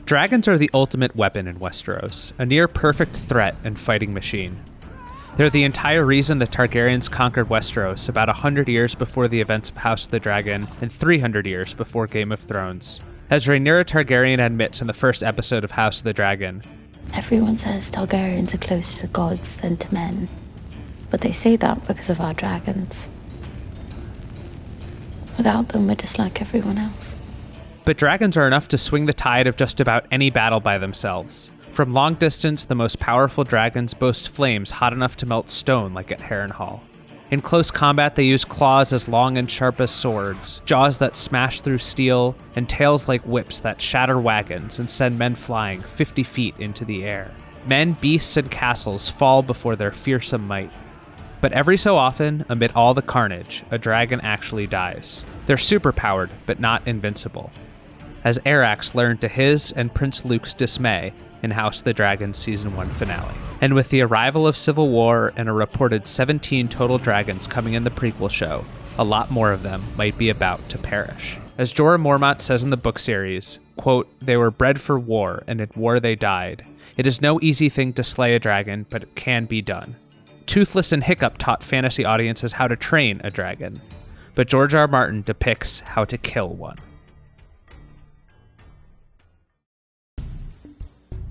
Dragons are the ultimate weapon in Westeros, a near-perfect threat and fighting machine. They're the entire reason the Targaryens conquered Westeros about 100 years before the events of House of the Dragon and 300 years before Game of Thrones. As Rhaenyra Targaryen admits in the first episode of House of the Dragon, everyone says Targaryens are closer to gods than to men, but they say that because of our dragons. Without them, we're just like everyone else. But dragons are enough to swing the tide of just about any battle by themselves. From long distance, the most powerful dragons boast flames hot enough to melt stone like at Harrenhal. In close combat, they use claws as long and sharp as swords, jaws that smash through steel, and tails like whips that shatter wagons and send men flying 50 feet into the air. Men, beasts, and castles fall before their fearsome might. But every so often, amid all the carnage, a dragon actually dies. They're superpowered, but not invincible, as Arax learned to his and Prince Luke's dismay in House of the Dragon Season 1 finale. And with the arrival of Civil War and a reported 17 total dragons coming in the prequel show, a lot more of them might be about to perish. As Jorah Mormont says in the book series, quote, "They were bred for war, and in war they died. It is no easy thing to slay a dragon, but it can be done." Toothless and Hiccup taught fantasy audiences how to train a dragon, but George R. R. Martin depicts how to kill one.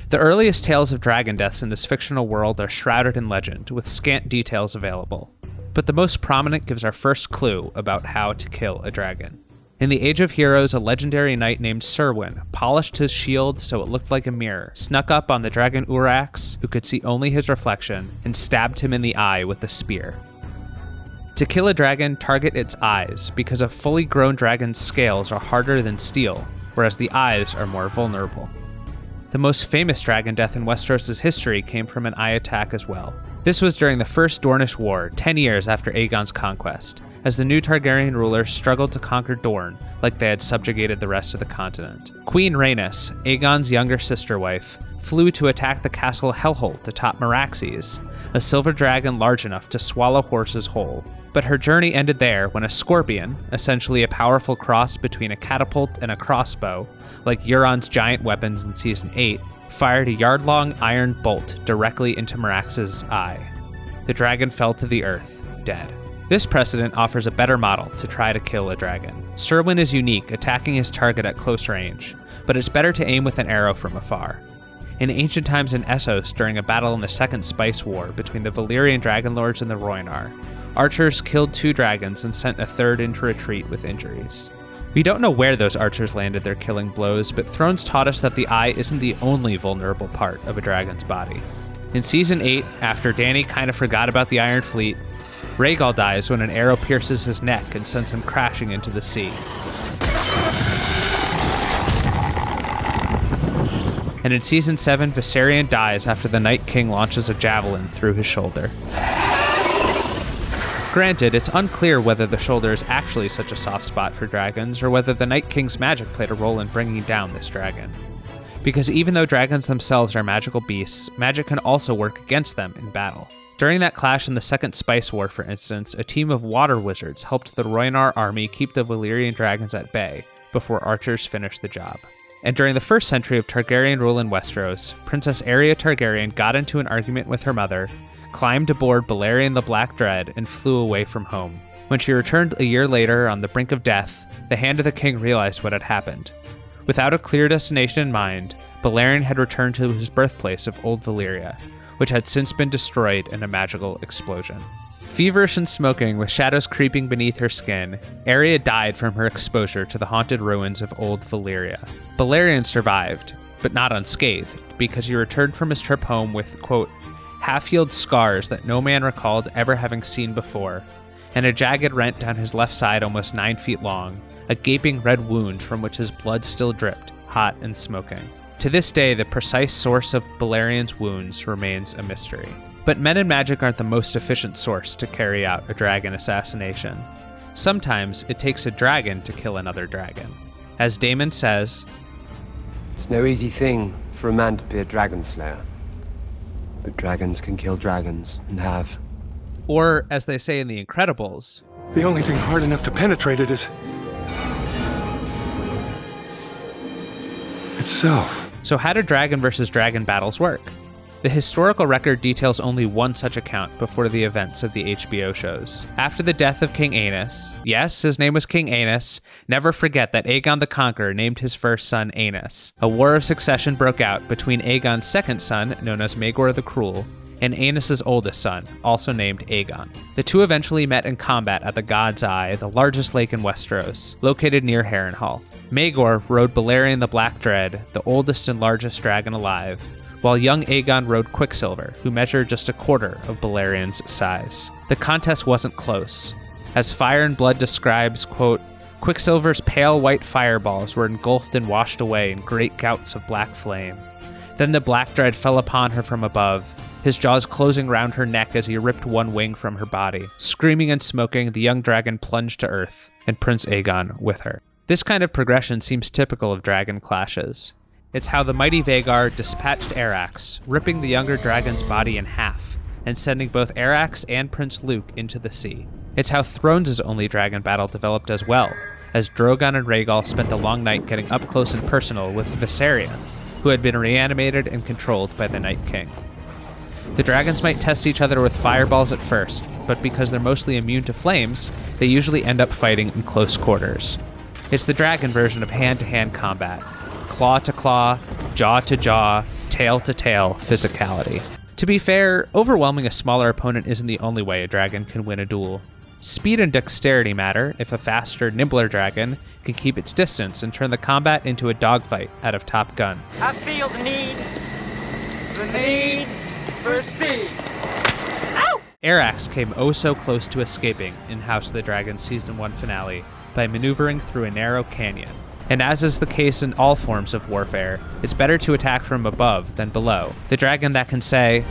The earliest tales of dragon deaths in this fictional world are shrouded in legend, with scant details available. But the most prominent gives our first clue about how to kill a dragon. In the Age of Heroes, a legendary knight named Serwyn polished his shield so it looked like a mirror, snuck up on the dragon Urax, who could see only his reflection, and stabbed him in the eye with a spear. To kill a dragon, target its eyes, because a fully grown dragon's scales are harder than steel, whereas the eyes are more vulnerable. The most famous dragon death in Westeros' history came from an eye attack as well. This was during the First Dornish War, 10 years after Aegon's conquest, as the new Targaryen rulers struggled to conquer Dorne like they had subjugated the rest of the continent. Queen Rhaenys, Aegon's younger sister-wife, flew to attack the castle Hellholt atop Meraxes, a silver dragon large enough to swallow horses whole. But her journey ended there when a scorpion, essentially a powerful cross between a catapult and a crossbow, like Euron's giant weapons in Season 8, fired a yard-long iron bolt directly into Merax's eye. The dragon fell to the earth, dead. This precedent offers a better model to try to kill a dragon. Serwyn is unique, attacking his target at close range, but it's better to aim with an arrow from afar. In ancient times in Essos, during a battle in the Second Spice War between the Valyrian Dragonlords and the Rhoynar, archers killed 2 dragons and sent a third into retreat with injuries. We don't know where those archers landed their killing blows, but Thrones taught us that the eye isn't the only vulnerable part of a dragon's body. In Season 8, after Dany kind of forgot about the Iron Fleet, Rhaegal dies when an arrow pierces his neck and sends him crashing into the sea. And in Season 7, Viserion dies after the Night King launches a javelin through his shoulder. Granted, it's unclear whether the shoulder is actually such a soft spot for dragons, or whether the Night King's magic played a role in bringing down this dragon. Because even though dragons themselves are magical beasts, magic can also work against them in battle. During that clash in the Second Spice War, for instance, a team of water wizards helped the Rhoynar army keep the Valyrian dragons at bay, before archers finished the job. And during the first century of Targaryen rule in Westeros, Princess Aeria Targaryen got into an argument with her mother, climbed aboard Balerion the Black Dread, and flew away from home. When she returned a year later on the brink of death, the Hand of the King realized what had happened. Without a clear destination in mind, Balerion had returned to his birthplace of Old Valyria, which had since been destroyed in a magical explosion. Feverish and smoking, with shadows creeping beneath her skin, Aeria died from her exposure to the haunted ruins of Old Valyria. Balerion survived, but not unscathed, because he returned from his trip home with, quote, half-healed scars that no man recalled ever having seen before, and a jagged rent down his left side almost 9 feet long, a gaping red wound from which his blood still dripped, hot and smoking. To this day, the precise source of Balerion's wounds remains a mystery. But men and magic aren't the most efficient source to carry out a dragon assassination. Sometimes it takes a dragon to kill another dragon. As Daemon says, "It's no easy thing for a man to be a dragon slayer. But dragons can kill dragons, and have." Or, as they say in The Incredibles, "The only thing hard enough to penetrate it is itself." So how do dragon versus dragon battles work? The historical record details only one such account before the events of the HBO shows. After the death of King Aenys, yes, his name was King Aenys, never forget that Aegon the Conqueror named his first son Aenys. A war of succession broke out between Aegon's second son, known as Maegor the Cruel, and Aenys' oldest son, also named Aegon. The two eventually met in combat at the God's Eye, the largest lake in Westeros, located near Harrenhal. Maegor rode Balerion the Black Dread, the oldest and largest dragon alive, while young Aegon rode Quicksilver, who measured just a quarter of Balerion's size. The contest wasn't close. As Fire and Blood describes, quote, Quicksilver's pale white fireballs were engulfed and washed away in great gouts of black flame. Then the Black Dread fell upon her from above, his jaws closing round her neck as he ripped one wing from her body. Screaming and smoking, the young dragon plunged to earth, and Prince Aegon with her. This kind of progression seems typical of dragon clashes. It's how the mighty Vhagar dispatched Arrax, ripping the younger dragon's body in half, and sending both Arrax and Prince Luke into the sea. It's how Thrones' only dragon battle developed as well, as Drogon and Rhaegal spent the long night getting up close and personal with Viserion, who had been reanimated and controlled by the Night King. The dragons might test each other with fireballs at first, but because they're mostly immune to flames, they usually end up fighting in close quarters. It's the dragon version of hand-to-hand combat. Claw to claw, jaw to jaw, tail to tail physicality. To be fair, overwhelming a smaller opponent isn't the only way a dragon can win a duel. Speed and dexterity matter if a faster, nimbler dragon can keep its distance and turn the combat into a dogfight out of Top Gun. I feel the need for speed. Ow! Arrax came oh so close to escaping in House of the Dragon Season 1 finale by maneuvering through a narrow canyon. And as is the case in all forms of warfare, it's better to attack from above than below. The dragon that can say,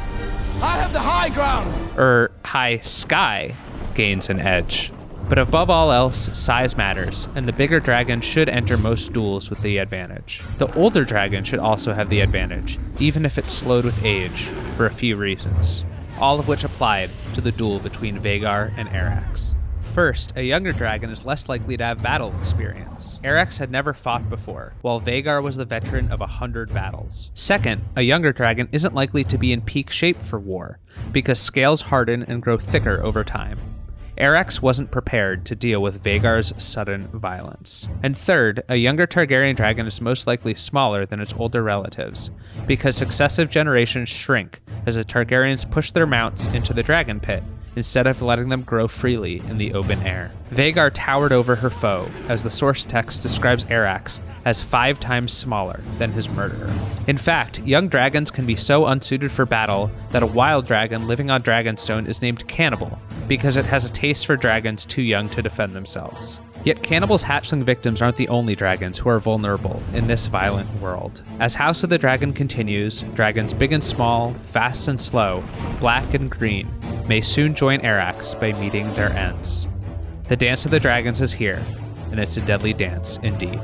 I have the high ground! or high sky, gains an edge. But above all else, size matters, and the bigger dragon should enter most duels with the advantage. The older dragon should also have the advantage, even if it's slowed with age, for a few reasons, all of which applied to the duel between Vhagar and Arrax. First, a younger dragon is less likely to have battle experience. Arrax had never fought before, while Vhagar was the veteran of 100 battles. Second, a younger dragon isn't likely to be in peak shape for war, because scales harden and grow thicker over time. Arrax wasn't prepared to deal with Vhagar's sudden violence. And third, a younger Targaryen dragon is most likely smaller than its older relatives, because successive generations shrink as the Targaryens push their mounts into the dragon pit, instead of letting them grow freely in the open air. Vhagar towered over her foe, as the source text describes Arrax as 5 times smaller than his murderer. In fact, young dragons can be so unsuited for battle that a wild dragon living on Dragonstone is named Cannibal, because it has a taste for dragons too young to defend themselves. Yet Cannibal's hatchling victims aren't the only dragons who are vulnerable in this violent world. As House of the Dragon continues, dragons big and small, fast and slow, black and green, may soon join Arrax by meeting their ends. The Dance of the Dragons is here, and it's a deadly dance indeed.